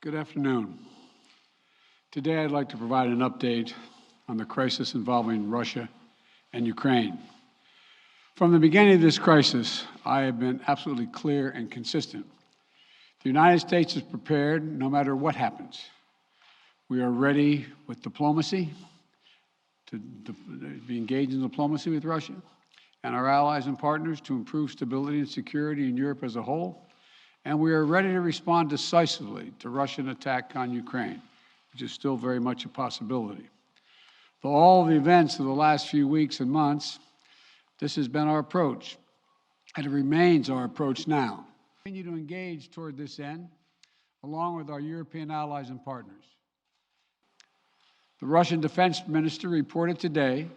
Good afternoon. Today I'd like to provide an update on the crisis involving Russia and Ukraine. From the beginning of this crisis, I have been absolutely clear and consistent. The United States is prepared no matter what happens. We are ready with diplomacy, to be engaged in diplomacy with Russia and our allies and partners to improve stability and security in Europe as a whole. And we are ready to respond decisively to Russian attack on Ukraine, which is still very much a possibility. For all the events of the last few weeks and months, this has been our approach, and it remains our approach now. We continue to engage toward this end, along with our European allies and partners. The Russian defense minister reported today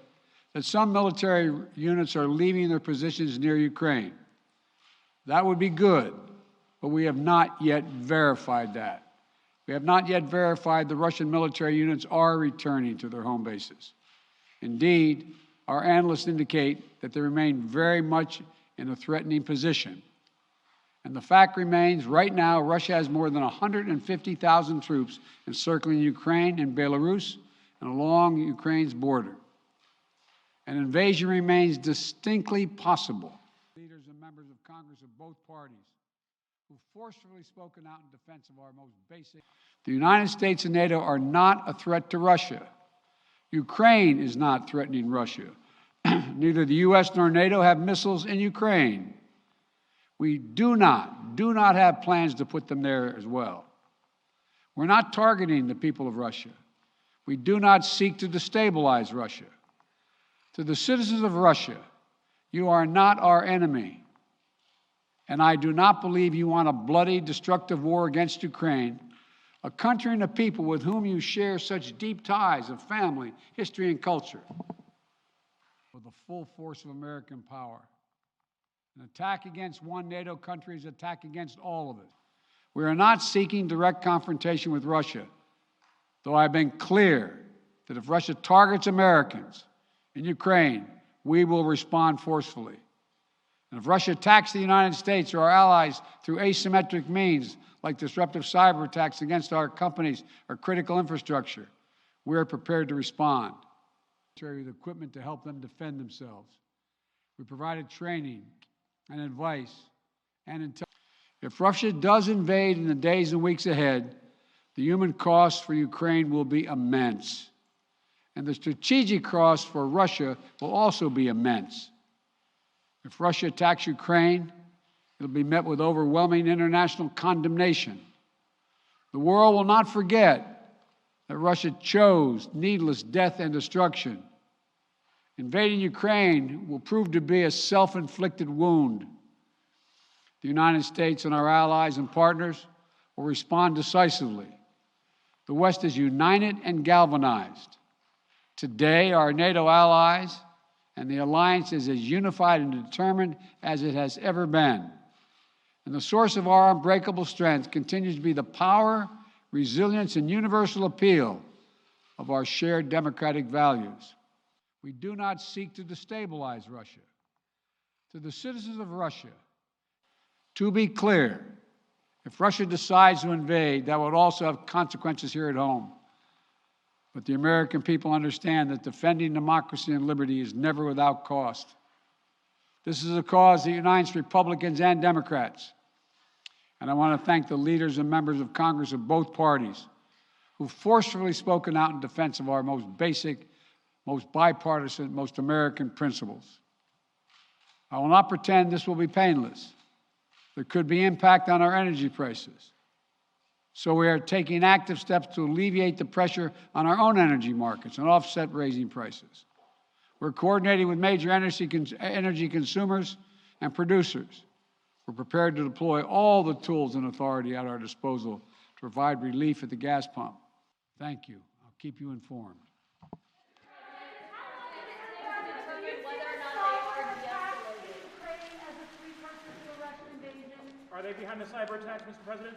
that some military units are leaving their positions near Ukraine. That would be good, but we have not yet verified that. We have not yet verified the Russian military units are returning to their home bases. Indeed, our analysts indicate that they remain very much in a threatening position. And the fact remains, right now, Russia has more than 150,000 troops encircling Ukraine and Belarus and along Ukraine's border. An invasion remains distinctly possible. Leaders and members of Congress of both parties who forcefully spoken out in defense of our most basic. The United States and NATO are not a threat to Russia. Ukraine is not threatening Russia. Neither the U.S. nor NATO have missiles in Ukraine. We do not have plans to put them there as well. We're not targeting the people of Russia. We do not seek to destabilize Russia. To the citizens of Russia, you are not our enemy. And I do not believe you want a bloody, destructive war against Ukraine, a country and a people with whom you share such deep ties of family, history, and culture. With the full force of American power. An attack against one NATO country is an attack against all of it. We are not seeking direct confrontation with Russia, though I've been clear that if Russia targets Americans in Ukraine, we will respond forcefully. And if Russia attacks the United States or our allies through asymmetric means, like disruptive cyber attacks against our companies or critical infrastructure, we are prepared to respond. With equipment to help them defend themselves. We provided training and advice and intelligence. If Russia does invade in the days and weeks ahead, the human cost for Ukraine will be immense. And the strategic cost for Russia will also be immense. If Russia attacks Ukraine, it'll be met with overwhelming international condemnation. The world will not forget that Russia chose needless death and destruction. Invading Ukraine will prove to be a self-inflicted wound. The United States and our allies and partners will respond decisively. The West is united and galvanized. Today, our NATO allies and the alliance is as unified and determined as it has ever been. And the source of our unbreakable strength continues to be the power, resilience, and universal appeal of our shared democratic values. We do not seek to destabilize Russia. To the citizens of Russia, to be clear, if Russia decides to invade, that would also have consequences here at home. But the American people understand that defending democracy and liberty is never without cost. This is a cause that unites Republicans and Democrats. And I want to thank the leaders and members of Congress of both parties who forcefully spoken out in defense of our most basic, most bipartisan, most American principles. I will not pretend this will be painless. There could be impact on our energy prices. So we are taking active steps to alleviate the pressure on our own energy markets and offset raising prices. We're coordinating with major energy consumers and producers. We're prepared to deploy all the tools and authority at our disposal to provide relief at the gas pump. Thank you. I'll keep you informed. Are they behind the cyber attacks, Mr. President?